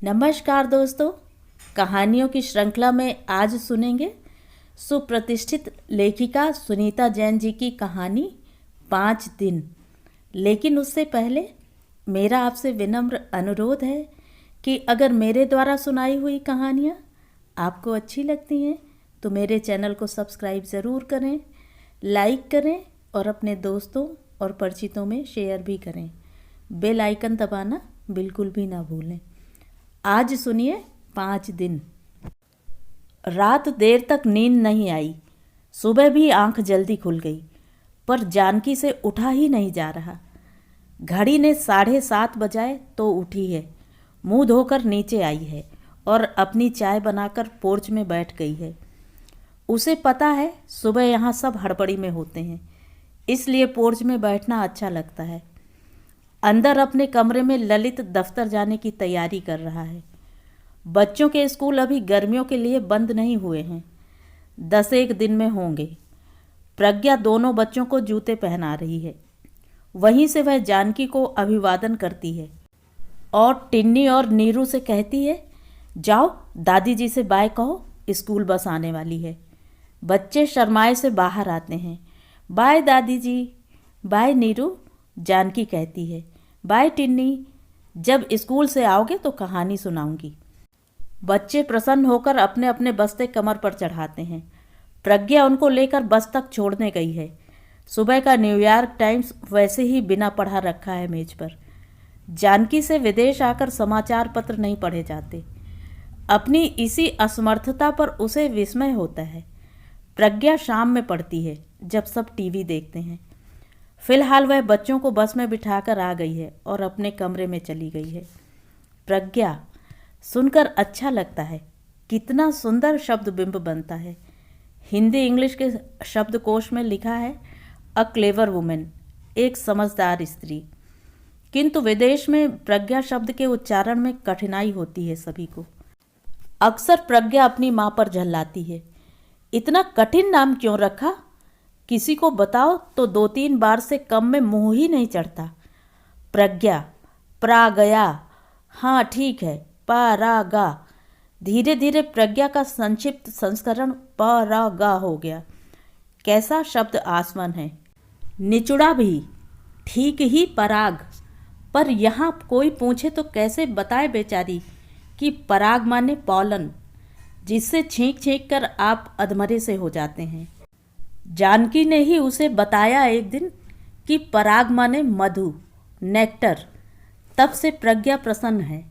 नमस्कार दोस्तों, कहानियों की श्रृंखला में आज सुनेंगे सुप्रतिष्ठित लेखिका सुनीता जैन जी की कहानी 5 दिन। लेकिन उससे पहले मेरा आपसे विनम्र अनुरोध है कि अगर मेरे द्वारा सुनाई हुई कहानियाँ आपको अच्छी लगती हैं तो मेरे चैनल को सब्सक्राइब ज़रूर करें, लाइक करें और अपने दोस्तों और परिचितों में शेयर भी करें। बेल आइकन दबाना बिल्कुल भी ना भूलें। आज सुनिए 5 दिन। रात देर तक नींद नहीं आई। सुबह भी आंख जल्दी खुल गई, पर जानकी से उठा ही नहीं जा रहा। घड़ी ने 7:30 बजाए तो उठी है, मुंह धोकर नीचे आई है और अपनी चाय बनाकर पोर्च में बैठ गई है। उसे पता है सुबह यहाँ सब हड़बड़ी में होते हैं, इसलिए पोर्च में बैठना अच्छा लगता है। अंदर अपने कमरे में ललित दफ्तर जाने की तैयारी कर रहा है। बच्चों के स्कूल अभी गर्मियों के लिए बंद नहीं हुए हैं, 10 दिन में होंगे। प्रज्ञा दोनों बच्चों को जूते पहना रही है। वहीं से वह जानकी को अभिवादन करती है और टिन्नी और नीरू से कहती है, जाओ दादी जी से बाय कहो, स्कूल बस आने वाली है। बच्चे शर्माए से बाहर आते हैं। बाय दादी जी। बाय नीरू, जानकी कहती है। बाय टिन्नी, जब स्कूल से आओगे तो कहानी सुनाऊंगी। बच्चे प्रसन्न होकर अपने अपने बस्ते कमर पर चढ़ाते हैं। प्रज्ञा उनको लेकर बस तक छोड़ने गई है। सुबह का न्यूयॉर्क टाइम्स वैसे ही बिना पढ़ा रखा है मेज पर। जानकी से विदेश आकर समाचार पत्र नहीं पढ़े जाते। अपनी इसी असमर्थता पर उसे विस्मय होता है। प्रज्ञा शाम में पढ़ती है जब सब टीवी देखते हैं। फिलहाल वह बच्चों को बस में बिठाकर आ गई है और अपने कमरे में चली गई है। प्रज्ञा, सुनकर अच्छा लगता है, कितना सुंदर शब्द बिंब बनता है। हिंदी इंग्लिश के शब्दकोश में लिखा है अ क्लेवर वुमेन, एक समझदार स्त्री। किंतु विदेश में प्रज्ञा शब्द के उच्चारण में कठिनाई होती है सभी को। अक्सर प्रज्ञा अपनी माँ पर झल्लाती है, इतना कठिन नाम क्यों रखा? किसी को बताओ तो 2-3 बार से कम में मुंह ही नहीं चढ़ता। प्रज्ञा, प्रा गया, हाँ ठीक है, परागा। धीरे धीरे प्रज्ञा का संक्षिप्त संस्करण परागा हो गया। कैसा शब्द आसमान है, निचुड़ा भी, ठीक ही पराग। पर यहाँ कोई पूछे तो कैसे बताए बेचारी कि पराग माने पॉलन, जिससे छींक छींक कर आप अधमरे से हो जाते हैं। जानकी ने ही उसे बताया एक दिन कि पराग माने मधु, नेक्टर। तब से प्रज्ञा प्रसन्न है।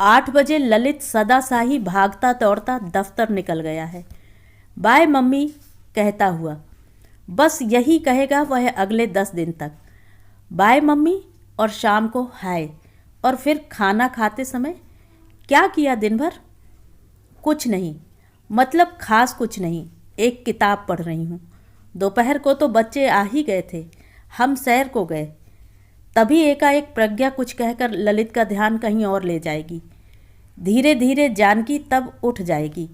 8 बजे ललित सदा सा ही भागता दौड़ता दफ्तर निकल गया है। बाय मम्मी कहता हुआ। बस यही कहेगा वह अगले 10 दिन तक। बाय मम्मी और शाम को हाय। और फिर खाना खाते समय क्या किया दिन भर? कुछ नहीं, मतलब खास कुछ नहीं, एक किताब पढ़ रही हूँ। दोपहर को तो बच्चे आ ही गए थे, हम सैर को गए। तभी एकाएक प्रज्ञा कुछ कहकर ललित का ध्यान कहीं और ले जाएगी। धीरे धीरे जानकी तब उठ जाएगी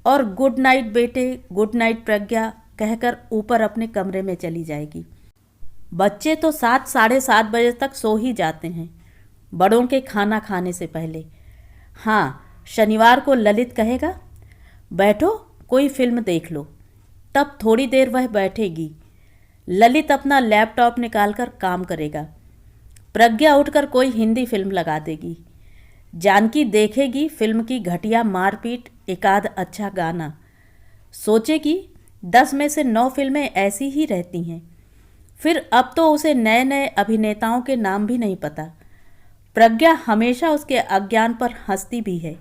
और गुड नाइट बेटे, गुड नाइट प्रज्ञा कहकर ऊपर अपने कमरे में चली जाएगी। बच्चे तो 7, 7:30 बजे तक सो ही जाते हैं, बड़ों के खाना खाने से पहले। हाँ, शनिवार को ललित कहेगा, बैठो कोई फिल्म देख लो। तब थोड़ी देर वह बैठेगी। ललित अपना लैपटॉप निकालकर काम करेगा। प्रज्ञा उठकर कोई हिंदी फिल्म लगा देगी। जानकी देखेगी फिल्म की घटिया मारपीट, एकाध अच्छा गाना। सोचेगी 10 में से 9 फिल्में ऐसी ही रहती हैं। फिर अब तो उसे नए नए अभिनेताओं के नाम भी नहीं पता। प्रज्ञा हमेशा उसके अज्ञान पर हंसती भी है।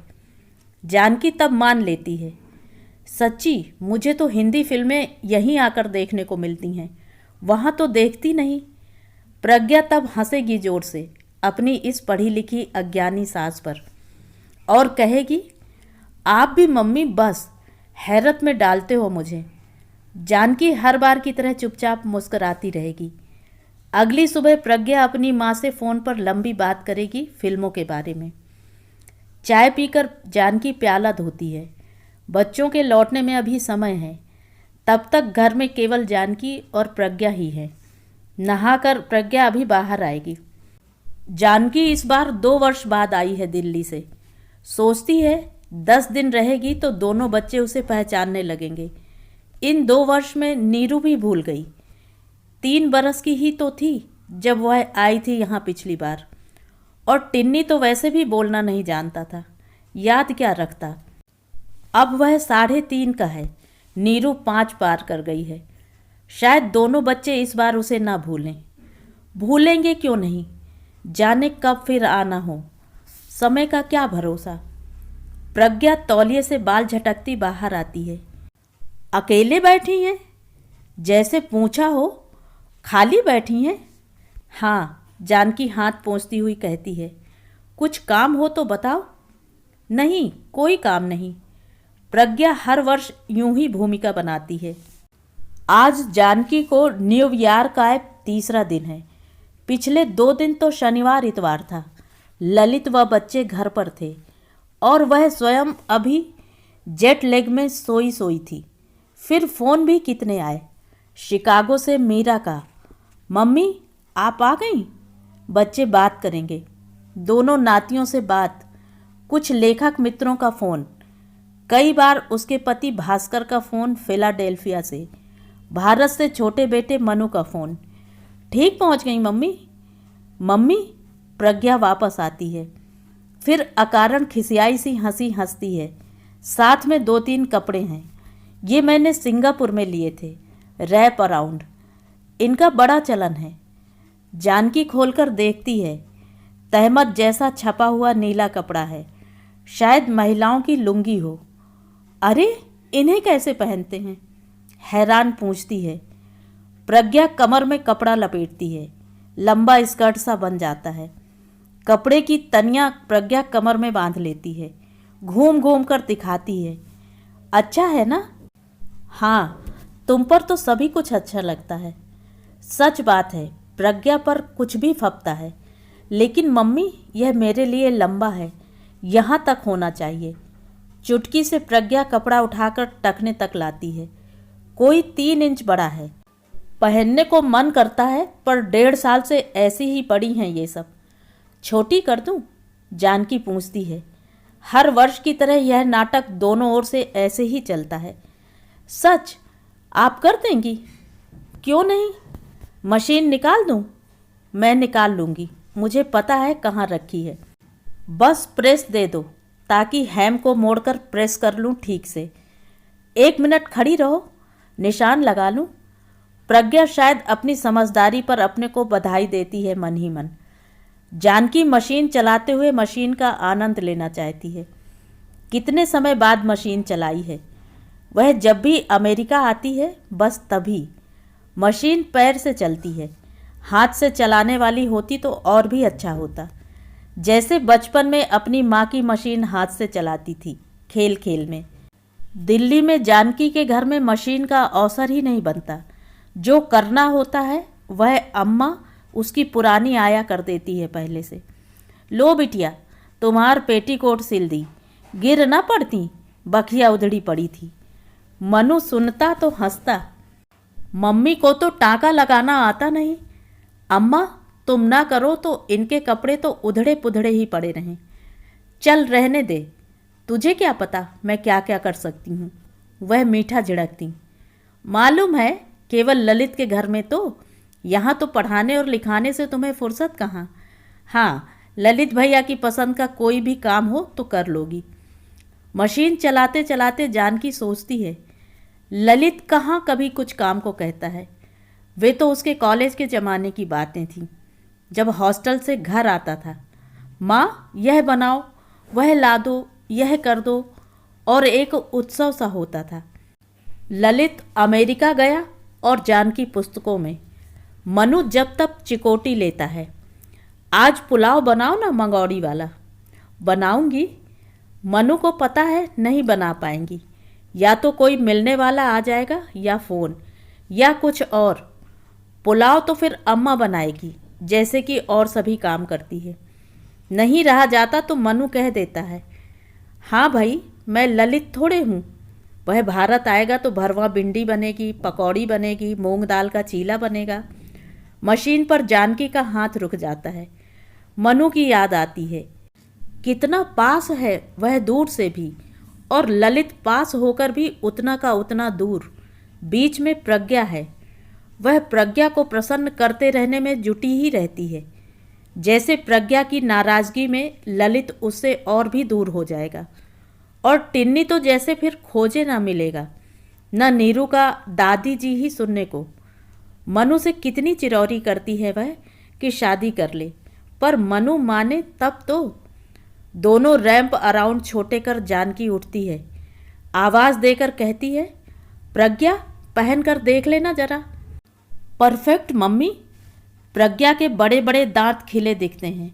जानकी तब मान लेती है, सच्ची मुझे तो हिंदी फिल्में यहीं आकर देखने को मिलती हैं, वहाँ तो देखती नहीं। प्रज्ञा तब हंसेगी जोर से अपनी इस पढ़ी लिखी अज्ञानी सास पर और कहेगी, आप भी मम्मी बस हैरत में डालते हो मुझे। जानकी हर बार की तरह चुपचाप मुस्कुराती रहेगी। अगली सुबह प्रज्ञा अपनी माँ से फ़ोन पर लंबी बात करेगी फिल्मों के बारे में। चाय पीकर जानकी प्याला धोती है। बच्चों के लौटने में अभी समय है। तब तक घर में केवल जानकी और प्रज्ञा ही है। नहाकर प्रज्ञा अभी बाहर आएगी। जानकी इस बार 2 वर्ष बाद आई है दिल्ली से। सोचती है 10 दिन रहेगी तो दोनों बच्चे उसे पहचानने लगेंगे। इन 2 वर्ष में नीरू भी भूल गई। 3 बरस की ही तो थी जब वह आई थी यहाँ पिछली बार। और टिन्नी तो वैसे भी बोलना नहीं जानता था, याद क्या रखता। अब वह 3.5 का है, नीरू 5 पार कर गई है। शायद दोनों बच्चे इस बार उसे ना भूलें। भूलेंगे क्यों नहीं, जाने कब फिर आना हो, समय का क्या भरोसा। प्रज्ञा तौलिए से बाल झटकती बाहर आती है। अकेले बैठी हैं? जैसे पूछा हो। खाली बैठी हैं? हाँ, जानकी हाथ पोंछती हुई कहती है। कुछ काम हो तो बताओ। नहीं, कोई काम नहीं। प्रज्ञा हर वर्ष यूं ही भूमिका बनाती है। आज जानकी को न्यू ईयर का 3रा दिन है। पिछले 2 दिन तो शनिवार इतवार था। ललित व बच्चे घर पर थे और वह स्वयं अभी जेट लेग में सोई सोई थी। फिर फ़ोन भी कितने आए। शिकागो से मीरा का, मम्मी आप आ गई? बच्चे बात करेंगे, दोनों नातियों से बात, कुछ लेखक मित्रों का फ़ोन, कई बार उसके पति भास्कर का फ़ोन फिलाडेल्फिया से, भारत से छोटे बेटे मनु का फ़ोन। ठीक पहुंच गई मम्मी? मम्मी? प्रज्ञा वापस आती है। फिर अकारण खिसियाई सी हंसी हंसती है। साथ में 2-3 कपड़े हैं, ये मैंने सिंगापुर में लिए थे, रैप अराउंड। इनका बड़ा चलन है। जानकी खोलकर देखती है। तहमत जैसा छपा हुआ नीला कपड़ा है, शायद महिलाओं की लुंगी हो। अरे, इन्हें कैसे पहनते हैं? हैरान पूछती है। प्रज्ञा कमर में कपड़ा लपेटती है, लंबा स्कर्ट सा बन जाता है। कपड़े की तनियाँ प्रज्ञा कमर में बांध लेती है, घूम घूम कर दिखाती है। अच्छा है ना? हाँ, तुम पर तो सभी कुछ अच्छा लगता है। सच बात है, प्रज्ञा पर कुछ भी फपता है। लेकिन मम्मी, यह मेरे लिए लंबा है, यहाँ तक होना चाहिए। चुटकी से प्रज्ञा कपड़ा उठाकर टखने तक लाती है। कोई 3 इंच बड़ा है। पहनने को मन करता है, पर 1.5 साल से ऐसी ही पड़ी हैं ये सब। छोटी कर दूं? जानकी पूछती है। हर वर्ष की तरह यह नाटक दोनों ओर से ऐसे ही चलता है। सच? आप कर देंगी? क्यों नहीं। मशीन निकाल दूं? मैं निकाल लूँगी, मुझे पता है कहाँ रखी है। बस प्रेस दे दो ताकि हैम को मोड़कर प्रेस कर लूँ ठीक से। 1 मिनट खड़ी रहो, निशान लगा लूँ। प्रज्ञा शायद अपनी समझदारी पर अपने को बधाई देती है मन ही मन। जानकी मशीन चलाते हुए मशीन का आनंद लेना चाहती है। कितने समय बाद मशीन चलाई है। वह जब भी अमेरिका आती है बस तभी। मशीन पैर से चलती है, हाथ से चलाने वाली होती तो और भी अच्छा होता। जैसे बचपन में अपनी माँ की मशीन हाथ से चलाती थी, खेल खेल में। दिल्ली में जानकी के घर में मशीन का अवसर ही नहीं बनता। जो करना होता है वह अम्मा उसकी पुरानी आया कर देती है पहले से। लो बिटिया, तुम्हार पेटीकोट सिल दी, गिर ना पड़ती, बखिया उधड़ी पड़ी थी। मनु सुनता तो हंसता। मम्मी को तो टाँका लगाना आता नहीं। अम्मा, तुम ना करो तो इनके कपड़े तो उधड़े पुधड़े ही पड़े रहें। चल रहने दे, तुझे क्या पता मैं क्या क्या कर सकती हूँ। वह मीठा झिड़कती। मालूम है, केवल ललित के घर में तो, यहाँ तो पढ़ाने और लिखाने से तुम्हें फुर्सत कहाँ। हाँ, ललित भैया की पसंद का कोई भी काम हो तो कर लोगी। मशीन चलाते चलाते जानकी सोचती है, ललित कहाँ कभी कुछ काम को कहता है। वे तो उसके कॉलेज के ज़माने की बातें थीं, जब हॉस्टल से घर आता था। माँ, यह बनाओ, वह ला दो, यह कर दो, और एक उत्सव सा होता था। ललित अमेरिका गया और जानकी पुस्तकों में। मनु जब तक चिकोटी लेता है। आज पुलाव बनाओ ना मंगौड़ी वाला। बनाऊंगी। मनु को पता है नहीं बना पाएंगी, या तो कोई मिलने वाला आ जाएगा या फ़ोन या कुछ और। पुलाव तो फिर अम्मा बनाएगी, जैसे कि और सभी काम करती है। नहीं रहा जाता तो मनु कह देता है, हाँ भाई, मैं ललित थोड़े हूँ। वह भारत आएगा तो भरवा भिंडी बनेगी, पकौड़ी बनेगी, मूंग दाल का चीला बनेगा। मशीन पर जानकी का हाथ रुक जाता है। मनु की याद आती है। कितना पास है वह दूर से भी, और ललित पास होकर भी उतना का उतना दूर। बीच में प्रज्ञा है, वह प्रज्ञा को प्रसन्न करते रहने में जुटी ही रहती है। जैसे प्रज्ञा की नाराजगी में ललित उससे और भी दूर हो जाएगा, और टिन्नी तो जैसे फिर खोजे ना मिलेगा। न नीरू का दादी जी ही सुनने को। मनु से कितनी चिरौरी करती है वह कि शादी कर ले, पर मनु माने तब तो। दोनों रैंप अराउंड छोटे कर जानकी उठती है, आवाज़ देकर कहती है, प्रज्ञा पहन कर देख लेना जरा। Perfect mummy. प्रज्ञा के बड़े बड़े दांत खिले दिखते हैं।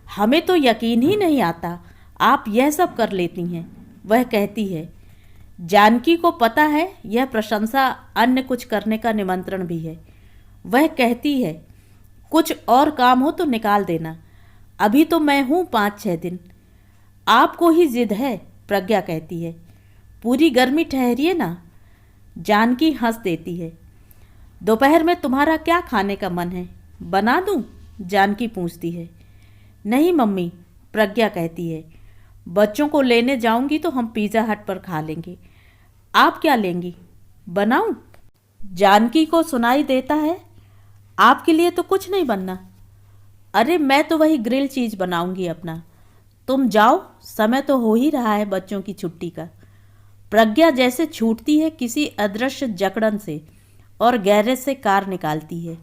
हमें तो यकीन ही नहीं आता आप यह सब कर लेती हैं, वह कहती है। जानकी को पता है यह प्रशंसा अन्य कुछ करने का निमंत्रण भी है। वह कहती है, कुछ और काम हो तो निकाल देना, अभी तो मैं हूँ 5-6 दिन। आपको ही जिद है, प्रज्ञा कहती है। पूरी गर्मी ठहरिए ना। जानकी हंस देती है। दोपहर में तुम्हारा क्या खाने का मन है, बना दूं? जानकी पूछती है। नहीं मम्मी, प्रज्ञा कहती है, बच्चों को लेने जाऊंगी तो हम पिज़्ज़ा हट पर खा लेंगे। आप क्या लेंगी, बनाऊं? जानकी को सुनाई देता है, आपके लिए तो कुछ नहीं बनना। अरे मैं तो वही ग्रिल चीज़ बनाऊंगी अपना। तुम जाओ, समय तो हो ही रहा है बच्चों की छुट्टी का। प्रज्ञा जैसे छूटती है किसी अदृश्य जकड़न से और गैरेज से कार निकालती है।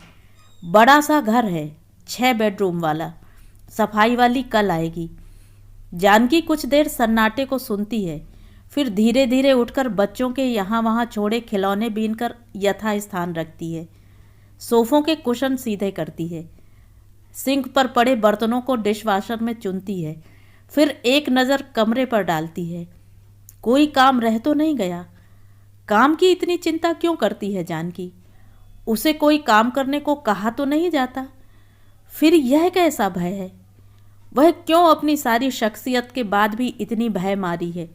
बड़ा सा घर है, 6 बेडरूम वाला। सफाई वाली कल आएगी। जानकी कुछ देर सन्नाटे को सुनती है, फिर धीरे धीरे उठकर बच्चों के यहाँ वहाँ छोड़े खिलौने बीनकर यथा स्थान रखती है। सोफ़ों के कुशन सीधे करती है। सिंक पर पड़े बर्तनों को डिशवाशर में चुनती है, फिर एक नज़र कमरे पर डालती है। कोई काम रह तो नहीं गया। काम की इतनी चिंता क्यों करती है जानकी? उसे कोई काम करने को कहा तो नहीं जाता। फिर यह कैसा भय है? वह क्यों अपनी सारी शख्सियत के बाद भी इतनी भय मारी है?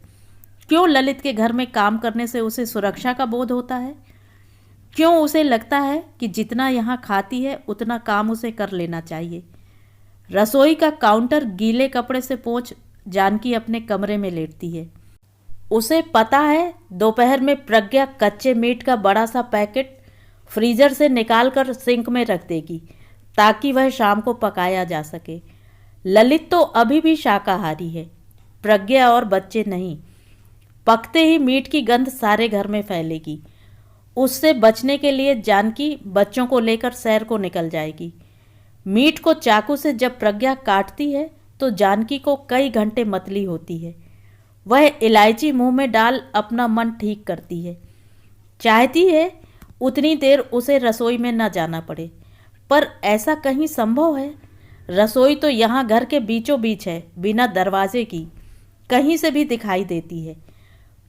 क्यों ललित के घर में काम करने से उसे सुरक्षा का बोध होता है? क्यों उसे लगता है कि जितना यहाँ खाती है उतना काम उसे कर लेना चाहिए? रसोई का काउंटर गीले कपड़े से पोंछ जानकी अपने कमरे में लेटती है। उसे पता है दोपहर में प्रज्ञा कच्चे मीट का बड़ा सा पैकेट फ्रीजर से निकालकर सिंक में रख देगी ताकि वह शाम को पकाया जा सके। ललित तो अभी भी शाकाहारी है, प्रज्ञा और बच्चे नहीं। पकते ही मीट की गंध सारे घर में फैलेगी। उससे बचने के लिए जानकी बच्चों को लेकर सैर को निकल जाएगी। मीट को चाकू से जब प्रज्ञा काटती है तो जानकी को कई घंटे मतली होती है। वह इलायची मुंह में डाल अपना मन ठीक करती है। चाहती है उतनी देर उसे रसोई में न जाना पड़े, पर ऐसा कहीं संभव है? रसोई तो यहाँ घर के बीचों बीच है, बिना दरवाजे की, कहीं से भी दिखाई देती है।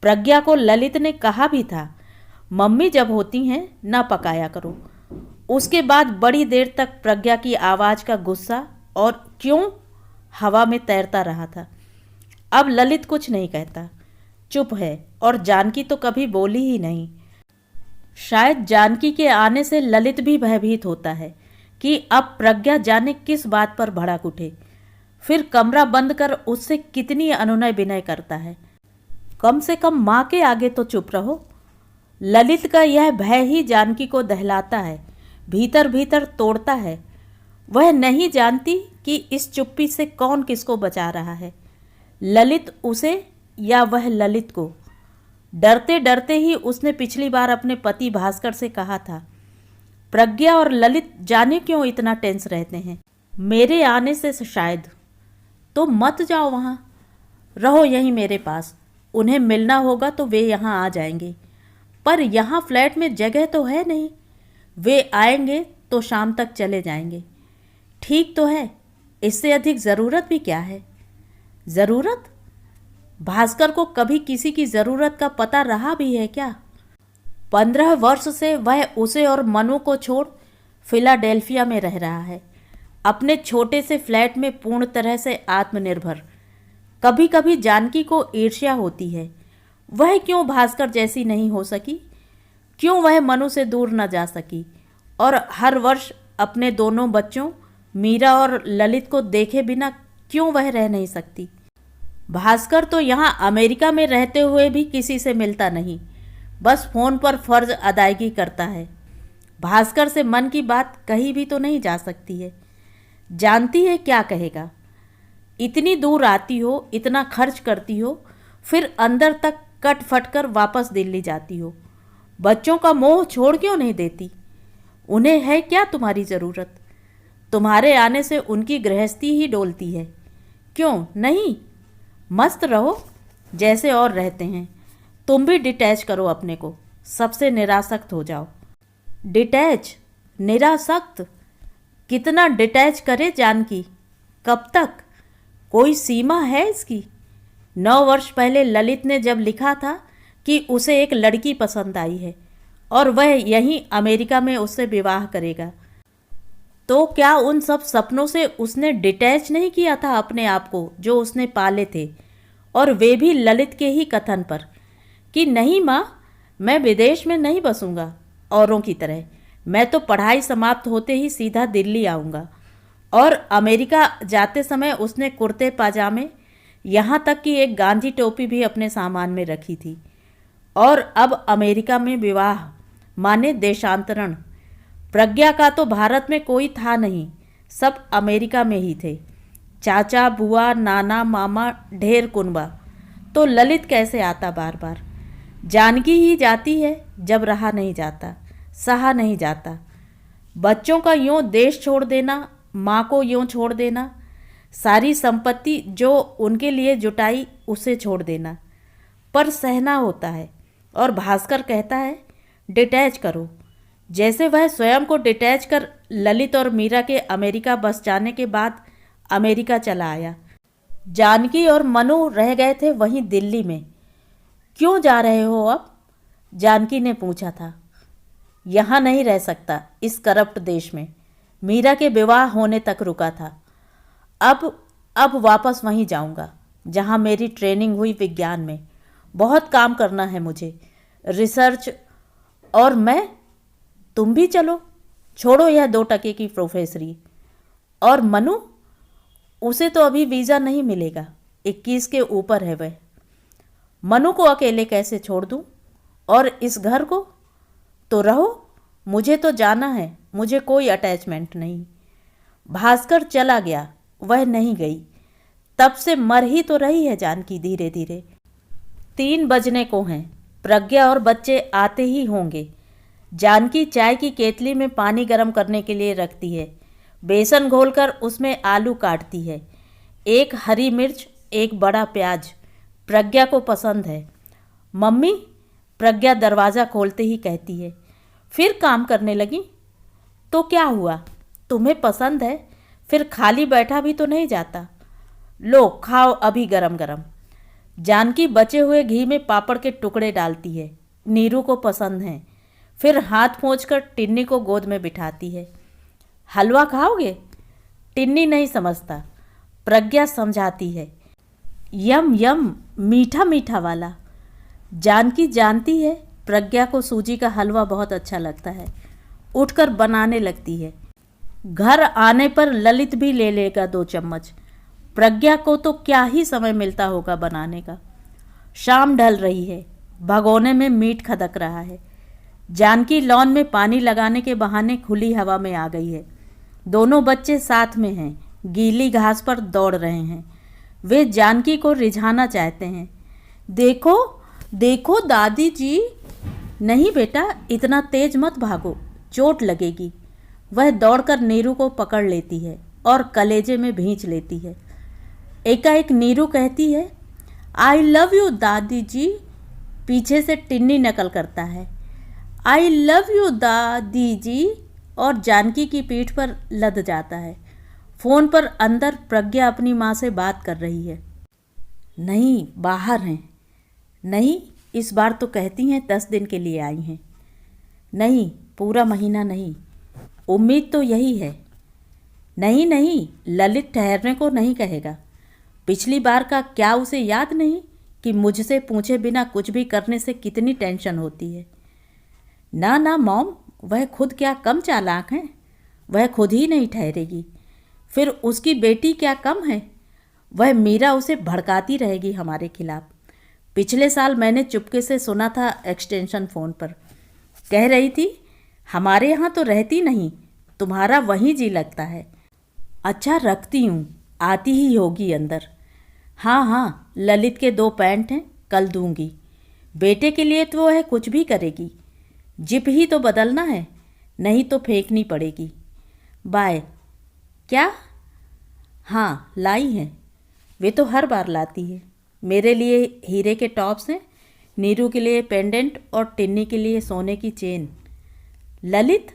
प्रज्ञा को ललित ने कहा भी था, मम्मी जब होती हैं ना पकाया करो। उसके बाद बड़ी देर तक प्रज्ञा की आवाज़ का गुस्सा और क्यों हवा में तैरता रहा था। अब ललित कुछ नहीं कहता, चुप है, और जानकी तो कभी बोली ही नहीं। शायद जानकी के आने से ललित भी भयभीत होता है कि अब प्रज्ञा जाने किस बात पर भड़क उठे। फिर कमरा बंद कर उससे कितनी अनुनय विनय करता है। कम से कम माँ के आगे तो चुप रहो। ललित का यह भय ही जानकी को दहलाता है, भीतर भीतर तोड़ता है। वह नहीं जानती कि इस चुप्पी से कौन किसको बचा रहा है, ललित उसे या वह ललित को। डरते डरते ही उसने पिछली बार अपने पति भास्कर से कहा था, प्रज्ञा और ललित जाने क्यों इतना टेंस रहते हैं, मेरे आने से शायद। तो मत जाओ वहाँ, रहो यहीं मेरे पास। उन्हें मिलना होगा तो वे यहाँ आ जाएंगे, पर यहाँ फ्लैट में जगह तो है नहीं। वे आएंगे तो शाम तक चले जाएंगे। ठीक तो है, इससे अधिक ज़रूरत भी क्या है? ज़रूरत? भास्कर को कभी किसी की ज़रूरत का पता रहा भी है क्या? 15 वर्ष से वह उसे और मनु को छोड़ फिलाडेल्फिया में रह रहा है, अपने छोटे से फ्लैट में पूर्ण तरह से आत्मनिर्भर। कभी कभी जानकी को ईर्ष्या होती है, वह क्यों भास्कर जैसी नहीं हो सकी? क्यों वह मनु से दूर न जा सकी और हर वर्ष अपने दोनों बच्चों मीरा और ललित को देखे बिना क्यों वह रह नहीं सकती? भास्कर तो यहाँ अमेरिका में रहते हुए भी किसी से मिलता नहीं, बस फ़ोन पर फ़र्ज अदायगी करता है। भास्कर से मन की बात कही भी तो नहीं जा सकती है। जानती है क्या कहेगा। इतनी दूर आती हो, इतना खर्च करती हो, फिर अंदर तक कट फट कर वापस दिल्ली जाती हो। बच्चों का मोह छोड़ क्यों नहीं देती? उन्हें है क्या तुम्हारी ज़रूरत? तुम्हारे आने से उनकी गृहस्थी ही डोलती है। क्यों नहीं? मस्त रहो जैसे और रहते हैं। तुम भी डिटैच करो अपने को, सबसे निरासक्त हो जाओ। डिटैच? निरासक्त? कितना डिटैच करे जानकी? कब तक? कोई सीमा है इसकी? 9 वर्ष पहले ललित ने जब लिखा था कि उसे एक लड़की पसंद आई है और वह यहीं अमेरिका में उससे विवाह करेगा, तो क्या उन सब सपनों से उसने डिटैच नहीं किया था अपने आप को जो उसने पाले थे? और वे भी ललित के ही कथन पर कि नहीं माँ, मैं विदेश में नहीं बसूंगा औरों की तरह, मैं तो पढ़ाई समाप्त होते ही सीधा दिल्ली आऊँगा। और अमेरिका जाते समय उसने कुर्ते पाजामे, यहाँ तक कि एक गांधी टोपी भी अपने सामान में रखी थी। और अब अमेरिका में विवाह माने देशांतरण। प्रज्ञा का तो भारत में कोई था नहीं, सब अमेरिका में ही थे। चाचा, बुआ, नाना, मामा, ढेर कुनबा। तो ललित कैसे आता बार बार? जानकी ही जाती है जब रहा नहीं जाता, सहा नहीं जाता। बच्चों का यूँ देश छोड़ देना, माँ को यूँ छोड़ देना, सारी संपत्ति जो उनके लिए जुटाई उसे छोड़ देना, पर सहना होता है। और भास्कर कहता है डिटैच करो, जैसे वह स्वयं को डिटैच कर ललित और मीरा के अमेरिका बस जाने के बाद अमेरिका चला आया। जानकी और मनु रह गए थे वहीं दिल्ली में। क्यों जा रहे हो अब? जानकी ने पूछा था। यहाँ नहीं रह सकता, इस करप्ट देश में। मीरा के विवाह होने तक रुका था। अब वापस वहीं जाऊँगा जहाँ मेरी ट्रेनिंग हुई विज्ञान में। बहुत काम करना है मुझे, रिसर्च। और मैं? तुम भी चलो, छोड़ो यह 2 टके की प्रोफेसरी। और मनु? उसे तो अभी वीज़ा नहीं मिलेगा, 21 के ऊपर है वह। मनु को अकेले कैसे छोड़ दूँ? और इस घर को? तो रहो, मुझे तो जाना है, मुझे कोई अटैचमेंट नहीं। भास्कर चला गया, वह नहीं गई। तब से मर ही तो रही है जानकी धीरे धीरे। 3 बजने को हैं, प्रज्ञा और बच्चे आते ही होंगे। जानकी चाय की केतली में पानी गर्म करने के लिए रखती है। बेसन घोलकर उसमें आलू काटती है। एक हरी मिर्च, एक बड़ा प्याज प्रज्ञा को पसंद है। मम्मी, प्रज्ञा दरवाज़ा खोलते ही कहती है। फिर काम करने लगी? तो क्या हुआ, तुम्हें पसंद है, फिर खाली बैठा भी तो नहीं जाता। लो खाओ अभी गरम गरम। जानकी बचे हुए घी में पापड़ के टुकड़े डालती है। नीरू को पसंद हैं। फिर हाथ पोंछकर टिन्नी को गोद में बिठाती है। हलवा खाओगे? टिन्नी नहीं समझता, प्रज्ञा समझाती है। यम यम, मीठा मीठा वाला। जानकी जानती है प्रज्ञा को सूजी का हलवा बहुत अच्छा लगता है। उठकर बनाने लगती है। घर आने पर ललित भी ले लेगा 2 चम्मच। प्रज्ञा को तो क्या ही समय मिलता होगा बनाने का। शाम ढल रही है, भगोने में मीट खदक रहा है। जानकी लॉन में पानी लगाने के बहाने खुली हवा में आ गई है। दोनों बच्चे साथ में हैं, गीली घास पर दौड़ रहे हैं। वे जानकी को रिझाना चाहते हैं। देखो देखो दादी जी। नहीं बेटा, इतना तेज मत भागो, चोट लगेगी। वह दौड़कर नीरू को पकड़ लेती है और कलेजे में भींच लेती है। एकाएक नीरू कहती है, आई लव यू दादी जी। पीछे से टिन्नी नकल करता है, आई लव यू दादी जी, और जानकी की पीठ पर लद जाता है। फ़ोन पर अंदर प्रज्ञा अपनी माँ से बात कर रही है। नहीं, बाहर हैं। नहीं, इस बार तो कहती हैं 10 दिन के लिए आई हैं। नहीं, पूरा महीना नहीं। उम्मीद तो यही है। नहीं नहीं, ललित ठहरने को नहीं कहेगा। पिछली बार का क्या उसे याद नहीं कि मुझसे पूछे बिना कुछ भी करने से कितनी टेंशन होती है। ना ना मॉम, वह खुद क्या कम चालाक हैं? वह खुद ही नहीं ठहरेगी। फिर उसकी बेटी क्या कम है? वह मीरा उसे भड़काती रहेगी हमारे खिलाफ। पिछले साल मैंने चुपके से सुना था एक्सटेंशन फ़ोन पर, कह रही थी हमारे यहाँ तो रहती नहीं, तुम्हारा वहीं जी लगता है। अच्छा रखती हूँ, आती ही होगी अंदर। हाँ हाँ, ललित के 2 पैंट हैं, कल दूंगी। बेटे के लिए तो वह कुछ भी करेगी, जिप ही तो बदलना है, नहीं तो फेंकनी पड़ेगी। बाय। क्या? हाँ लाई हैं, वे तो हर बार लाती है। मेरे लिए हीरे के टॉप्स हैं, नीरू के लिए पेंडेंट और टिन्नी के लिए सोने की चेन। ललित?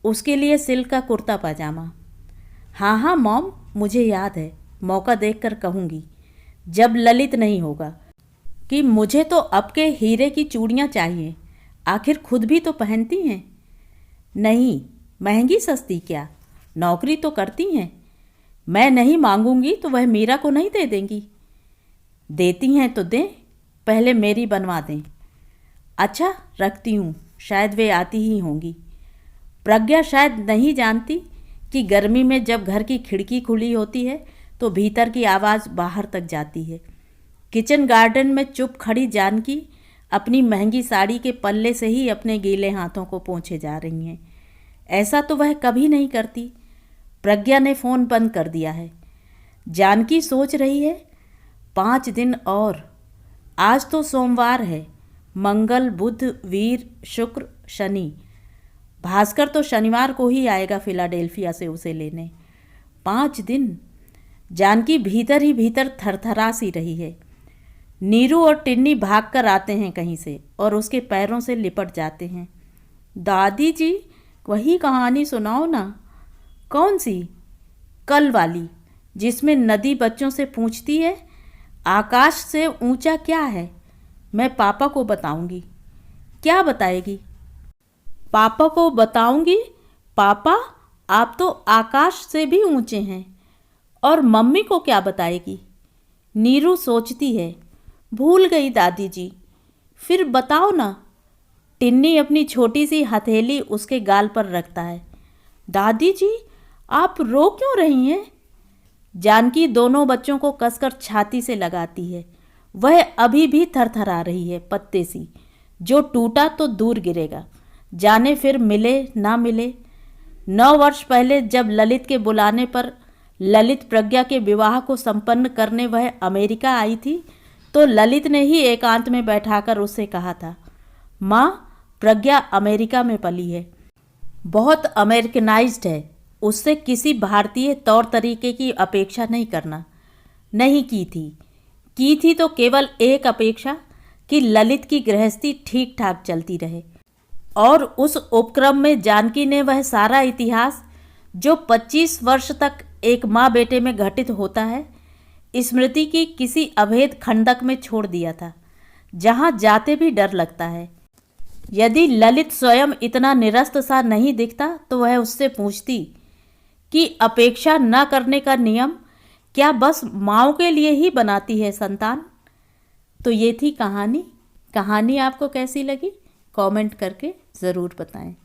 उसके लिए सिल्क का कुर्ता पाजामा। हाँ हाँ मॉम, मुझे याद है, मौका देखकर कहूँगी जब ललित नहीं होगा कि मुझे तो अब के हीरे की चूड़ियाँ चाहिए, आखिर खुद भी तो पहनती हैं। नहीं, महंगी सस्ती क्या, नौकरी तो करती हैं। मैं नहीं मांगूंगी तो वह मीरा को नहीं दे देंगी। देती हैं तो दें, पहले मेरी बनवा दें। अच्छा रखती हूँ, शायद वे आती ही होंगी। प्रज्ञा शायद नहीं जानती कि गर्मी में जब घर की खिड़की खुली होती है तो भीतर की आवाज़ बाहर तक जाती है। किचन गार्डन में चुप खड़ी जानकी अपनी महंगी साड़ी के पल्ले से ही अपने गीले हाथों को पोंछे जा रही हैं। ऐसा तो वह कभी नहीं करती। प्रज्ञा ने फ़ोन बंद कर दिया है। जानकी सोच रही है 5 दिन और, आज तो सोमवार है, मंगल बुध वीर शुक्र शनि, भास्कर तो शनिवार को ही आएगा फिलाडेल्फिया से उसे लेने। 5 दिन। जानकी भीतर ही भीतर थरथरा सी रही है। नीरू और टिन्नी भाग कर आते हैं कहीं से और उसके पैरों से लिपट जाते हैं। दादी जी वही कहानी सुनाओ ना। कौन सी? कल वाली, जिसमें नदी बच्चों से पूछती है आकाश से ऊंचा क्या है। मैं पापा को बताऊंगी। क्या बताएगी? पापा को बताऊंगी, पापा आप तो आकाश से भी ऊंचे हैं। और मम्मी को क्या बताएगी? नीरू सोचती है। भूल गई दादी जी। फिर बताओ ना। टिन्नी अपनी छोटी सी हथेली उसके गाल पर रखता है। दादी जी आप रो क्यों रही हैं? जानकी दोनों बच्चों को कसकर छाती से लगाती है। वह अभी भी थरथरा रही है, पत्ते सी, जो टूटा तो दूर गिरेगा, जाने फिर मिले ना मिले। 9 वर्ष पहले जब ललित के बुलाने पर ललित प्रज्ञा के विवाह को संपन्न करने वह अमेरिका आई थी तो ललित ने ही एकांत में बैठाकर उससे कहा था, माँ प्रज्ञा अमेरिका में पली है, बहुत अमेरिकनाइज्ड है, उससे किसी भारतीय तौर तरीके की अपेक्षा नहीं करना। नहीं की थी तो केवल एक अपेक्षा कि ललित की गृहस्थी ठीक ठाक चलती रहे। और उस उपक्रम में जानकी ने वह सारा इतिहास जो 25 वर्ष तक एक माँ बेटे में घटित होता है, स्मृति की किसी अभेद खंडक में छोड़ दिया था, जहाँ जाते भी डर लगता है। यदि ललित स्वयं इतना निरस्त सा नहीं दिखता तो वह उससे पूछती कि अपेक्षा न करने का नियम क्या बस माँओं के लिए ही बनाती है संतान। तो ये थी कहानी। कहानी आपको कैसी लगी कमेंट करके ज़रूर बताएं।